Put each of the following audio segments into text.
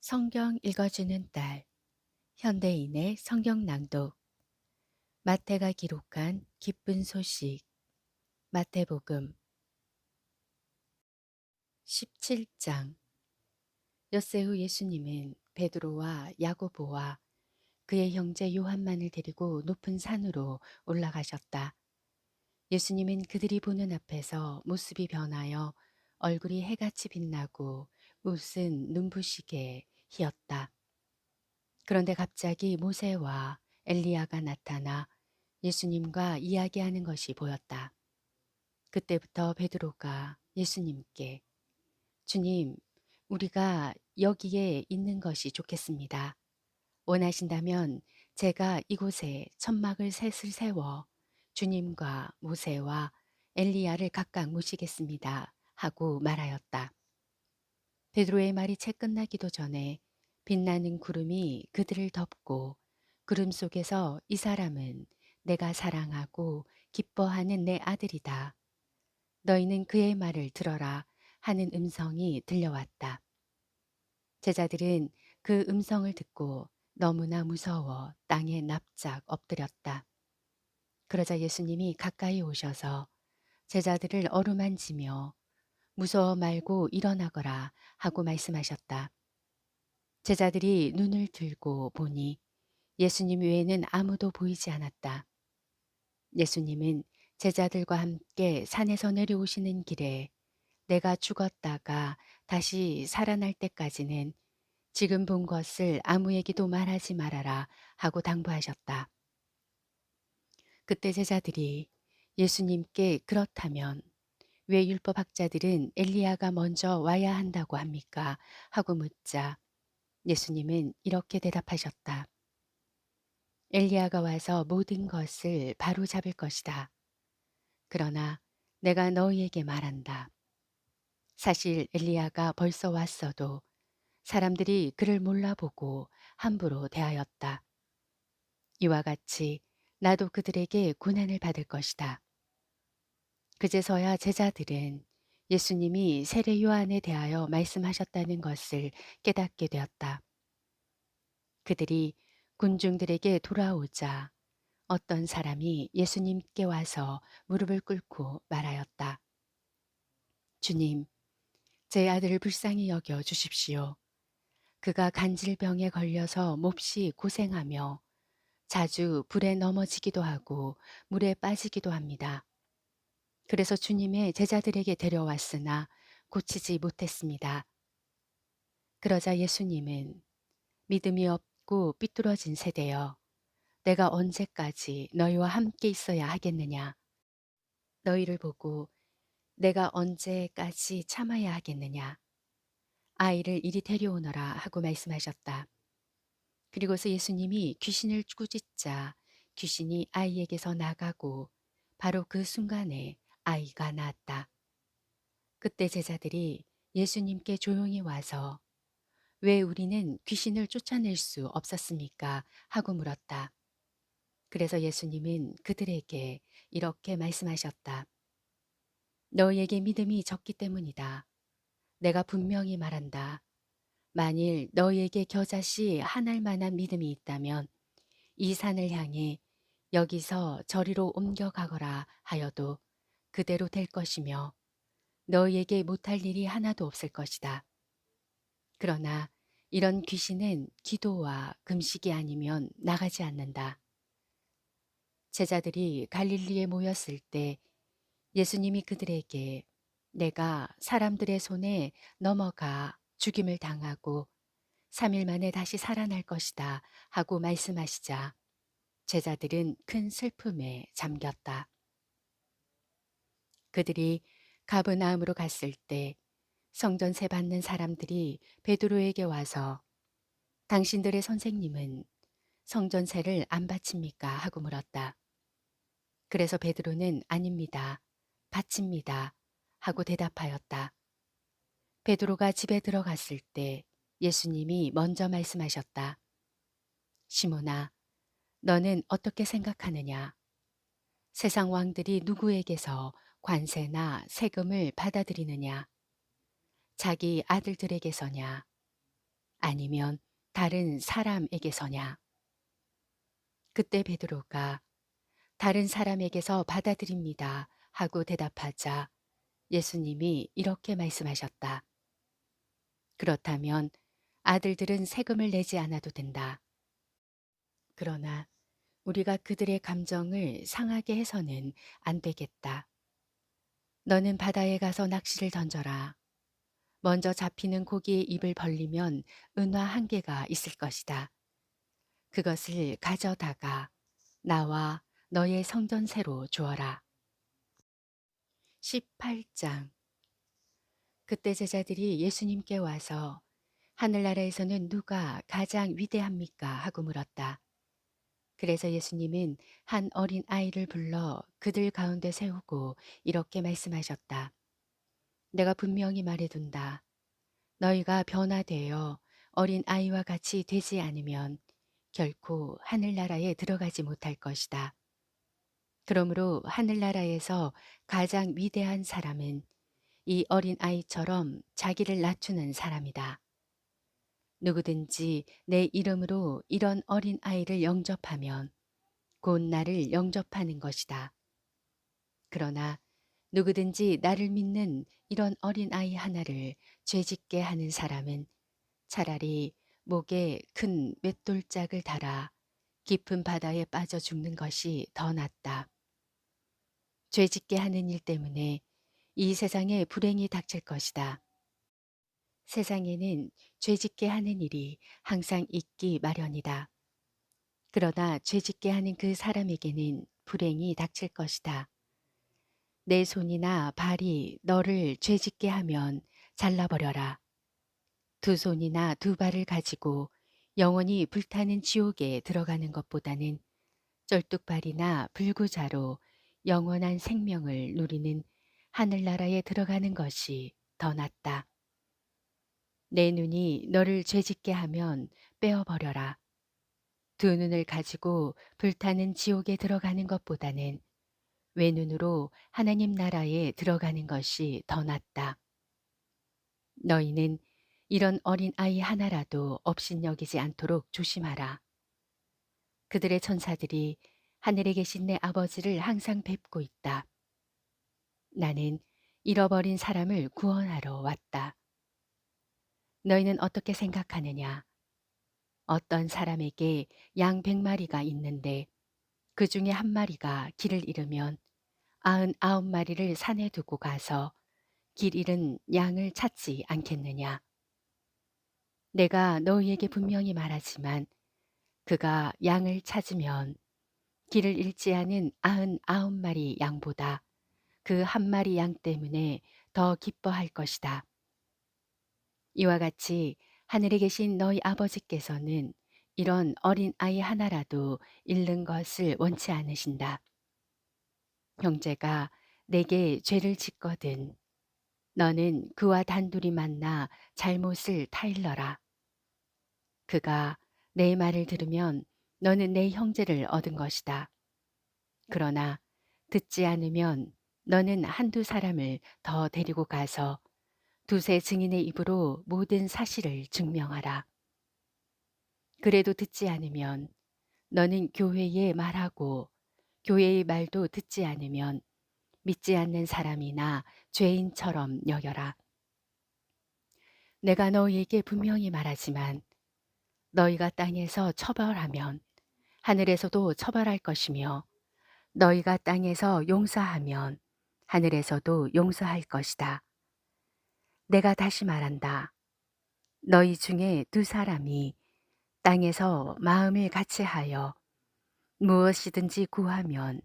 성경 읽어주는 딸, 현대인의 성경 낭독, 마태가 기록한 기쁜 소식, 마태복음 17장. 엿새 후 예수님은 베드로와 야고보와 그의 형제 요한만을 데리고 높은 산으로 올라가셨다. 예수님은 그들이 보는 앞에서 모습이 변하여 얼굴이 해같이 빛나고 옷은 눈부시게 희었다. 그런데 갑자기 모세와 엘리야가 나타나 예수님과 이야기하는 것이 보였다. 그때부터 베드로가 예수님께 주님, 우리가 여기에 있는 것이 좋겠습니다. 원하신다면 제가 이곳에 천막을 셋을 세워 주님과 모세와 엘리야를 각각 모시겠습니다. 하고 말하였다. 베드로의 말이 채 끝나기도 전에 빛나는 구름이 그들을 덮고 구름 속에서 이 사람은 내가 사랑하고 기뻐하는 내 아들이다. 너희는 그의 말을 들어라 하는 음성이 들려왔다. 제자들은 그 음성을 듣고 너무나 무서워 땅에 납작 엎드렸다. 그러자 예수님이 가까이 오셔서 제자들을 어루만지며 무서워 말고 일어나거라 하고 말씀하셨다. 제자들이 눈을 들고 보니 예수님 외에는 아무도 보이지 않았다. 예수님은 제자들과 함께 산에서 내려오시는 길에 내가 죽었다가 다시 살아날 때까지는 지금 본 것을 아무에게도 말하지 말아라 하고 당부하셨다. 그때 제자들이 예수님께 그렇다면 왜 율법학자들은 엘리야가 먼저 와야 한다고 합니까? 하고 묻자 예수님은 이렇게 대답하셨다. 엘리야가 와서 모든 것을 바로 잡을 것이다. 그러나 내가 너희에게 말한다. 사실 엘리야가 벌써 왔어도 사람들이 그를 몰라보고 함부로 대하였다. 이와 같이 나도 그들에게 고난을 받을 것이다. 그제서야 제자들은 예수님이 세례 요한에 대하여 말씀하셨다는 것을 깨닫게 되었다. 그들이 군중들에게 돌아오자 어떤 사람이 예수님께 와서 무릎을 꿇고 말하였다. 주님, 제 아들을 불쌍히 여겨 주십시오. 그가 간질병에 걸려서 몹시 고생하며 자주 불에 넘어지기도 하고 물에 빠지기도 합니다. 그래서 주님의 제자들에게 데려왔으나 고치지 못했습니다. 그러자 예수님은 믿음이 없고 삐뚤어진 세대여, 내가 언제까지 너희와 함께 있어야 하겠느냐? 너희를 보고 내가 언제까지 참아야 하겠느냐? 아이를 이리 데려오너라 하고 말씀하셨다. 그리고서 예수님이 귀신을 꾸짖자 귀신이 아이에게서 나가고 바로 그 순간에 아이가 낳았다. 그때 제자들이 예수님께 조용히 와서 왜 우리는 귀신을 쫓아낼 수 없었습니까? 하고 물었다. 그래서 예수님은 그들에게 이렇게 말씀하셨다. 너희에게 믿음이 적기 때문이다. 내가 분명히 말한다. 만일 너희에게 겨자씨 한 알만한 믿음이 있다면 이 산을 향해 여기서 저리로 옮겨가거라 하여도 그대로 될 것이며 너희에게 못할 일이 하나도 없을 것이다. 그러나 이런 귀신은 기도와 금식이 아니면 나가지 않는다. 제자들이 갈릴리에 모였을 때 예수님이 그들에게 내가 사람들의 손에 넘어가 죽임을 당하고 3일 만에 다시 살아날 것이다 하고 말씀하시자 제자들은 큰 슬픔에 잠겼다. 그들이 가브나움으로 갔을 때 성전세 받는 사람들이 베드로에게 와서 당신들의 선생님은 성전세를 안 바칩니까? 하고 물었다. 그래서 베드로는 아닙니다. 바칩니다. 하고 대답하였다. 베드로가 집에 들어갔을 때 예수님이 먼저 말씀하셨다. 시몬아, 너는 어떻게 생각하느냐? 세상 왕들이 누구에게서 관세나 세금을 받아들이느냐? 자기 아들들에게서냐? 아니면 다른 사람에게서냐? 그때 베드로가 다른 사람에게서 받아들입니다 하고 대답하자 예수님이 이렇게 말씀하셨다. 그렇다면 아들들은 세금을 내지 않아도 된다. 그러나 우리가 그들의 감정을 상하게 해서는 안 되겠다. 너는 바다에 가서 낚시를 던져라. 먼저 잡히는 고기의 입을 벌리면 은화 한 개가 있을 것이다. 그것을 가져다가 나와 너의 성전새로 주어라. 18장. 그때 제자들이 예수님께 와서 하늘나라에서는 누가 가장 위대합니까? 하고 물었다. 그래서 예수님은 한 어린 아이를 불러 그들 가운데 세우고 이렇게 말씀하셨다. 내가 분명히 말해둔다. 너희가 변화되어 어린 아이와 같이 되지 않으면 결코 하늘나라에 들어가지 못할 것이다. 그러므로 하늘나라에서 가장 위대한 사람은 이 어린 아이처럼 자기를 낮추는 사람이다. 누구든지 내 이름으로 이런 어린 아이를 영접하면 곧 나를 영접하는 것이다. 그러나 누구든지 나를 믿는 이런 어린 아이 하나를 죄짓게 하는 사람은 차라리 목에 큰 맷돌짝을 달아 깊은 바다에 빠져 죽는 것이 더 낫다. 죄짓게 하는 일 때문에 이 세상에 불행이 닥칠 것이다. 세상에는 죄짓게 하는 일이 항상 있기 마련이다. 그러나 죄짓게 하는 그 사람에게는 불행이 닥칠 것이다. 내 손이나 발이 너를 죄짓게 하면 잘라버려라. 두 손이나 두 발을 가지고 영원히 불타는 지옥에 들어가는 것보다는 쩔뚝발이나 불구자로 영원한 생명을 누리는 하늘나라에 들어가는 것이 더 낫다. 내 눈이 너를 죄짓게 하면 빼어버려라. 두 눈을 가지고 불타는 지옥에 들어가는 것보다는 외눈으로 하나님 나라에 들어가는 것이 더 낫다. 너희는 이런 어린 아이 하나라도 업신여기지 않도록 조심하라. 그들의 천사들이 하늘에 계신 내 아버지를 항상 뵙고 있다. 나는 잃어버린 사람을 구원하러 왔다. 너희는 어떻게 생각하느냐? 어떤 사람에게 양 100마리가 있는데 그 중에 한 마리가 길을 잃으면 99마리를 산에 두고 가서 길 잃은 양을 찾지 않겠느냐? 내가 너희에게 분명히 말하지만 그가 양을 찾으면 길을 잃지 않은 99마리 양보다 그 한 마리 양 때문에 더 기뻐할 것이다. 이와 같이 하늘에 계신 너희 아버지께서는 이런 어린 아이 하나라도 잃는 것을 원치 않으신다. 형제가 내게 죄를 짓거든 너는 그와 단둘이 만나 잘못을 타일러라. 그가 내 말을 들으면 너는 내 형제를 얻은 것이다. 그러나 듣지 않으면 너는 한두 사람을 더 데리고 가서 두세 증인의 입으로 모든 사실을 증명하라. 그래도 듣지 않으면 너는 교회에 말하고 교회의 말도 듣지 않으면 믿지 않는 사람이나 죄인처럼 여겨라. 내가 너희에게 분명히 말하지만 너희가 땅에서 처벌하면 하늘에서도 처벌할 것이며 너희가 땅에서 용서하면 하늘에서도 용서할 것이다. 내가 다시 말한다. 너희 중에 두 사람이 땅에서 마음을 같이하여 무엇이든지 구하면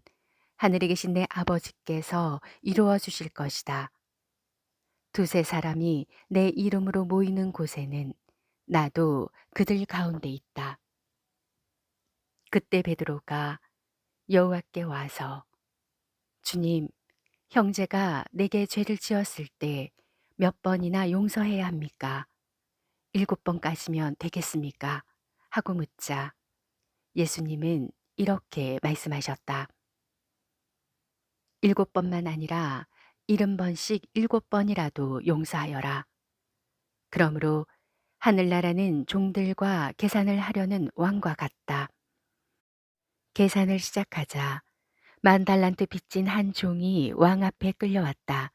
하늘에 계신 내 아버지께서 이루어 주실 것이다. 두세 사람이 내 이름으로 모이는 곳에는 나도 그들 가운데 있다. 그때 베드로가 여호와께 와서 주님, 형제가 내게 죄를 지었을 때 몇 번이나 용서해야 합니까? 7번까지면 되겠습니까? 하고 묻자 예수님은 이렇게 말씀하셨다. 7번만 아니라 70번씩 7번이라도 용서하여라. 그러므로 하늘나라는 종들과 계산을 하려는 왕과 같다. 계산을 시작하자 10,000달란트 빚진 한 종이 왕 앞에 끌려왔다.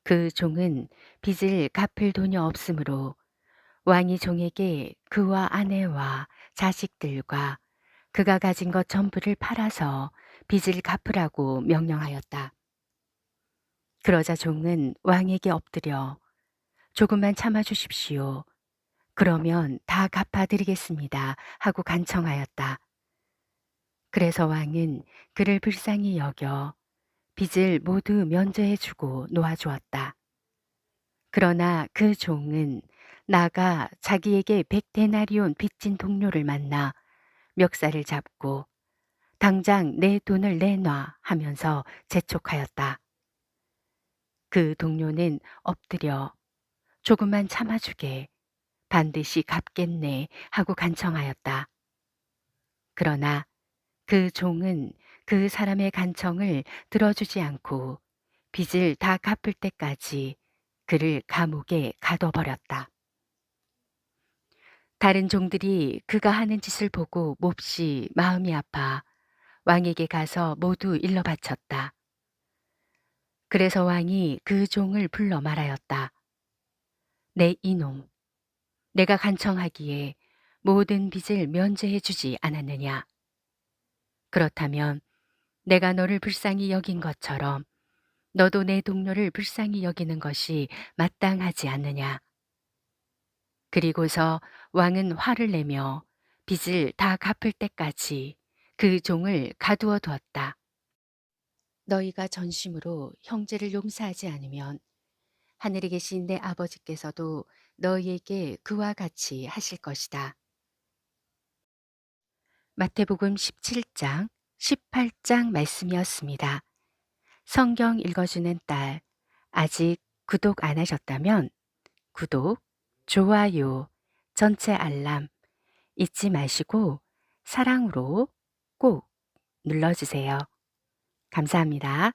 그 종은 빚을 갚을 돈이 없으므로 왕이 종에게 그와 아내와 자식들과 그가 가진 것 전부를 팔아서 빚을 갚으라고 명령하였다. 그러자 종은 왕에게 엎드려 조금만 참아 주십시오. 그러면 다 갚아드리겠습니다. 하고 간청하였다. 그래서 왕은 그를 불쌍히 여겨 빚을 모두 면제해주고 놓아주었다. 그러나 그 종은 나가 자기에게 100데나리온 빚진 동료를 만나 멱살을 잡고 당장 내 돈을 내놔 하면서 재촉하였다. 그 동료는 엎드려 조금만 참아주게 반드시 갚겠네 하고 간청하였다. 그러나 그 종은 그 사람의 간청을 들어주지 않고 빚을 다 갚을 때까지 그를 감옥에 가둬버렸다. 다른 종들이 그가 하는 짓을 보고 몹시 마음이 아파 왕에게 가서 모두 일러 바쳤다. 그래서 왕이 그 종을 불러 말하였다. 내 이놈, 내가 간청하기에 모든 빚을 면제해 주지 않았느냐? 그렇다면 내가 너를 불쌍히 여긴 것처럼 너도 내 동료를 불쌍히 여기는 것이 마땅하지 않느냐? 그리고서 왕은 화를 내며 빚을 다 갚을 때까지 그 종을 가두어 두었다. 너희가 전심으로 형제를 용서하지 않으면 하늘에 계신 내 아버지께서도 너희에게 그와 같이 하실 것이다. 마태복음 17장, 18장 말씀이었습니다. 성경 읽어주는 딸, 아직 구독 안 하셨다면 구독, 좋아요, 전체 알람 잊지 마시고 사랑으로 꼭 눌러주세요. 감사합니다.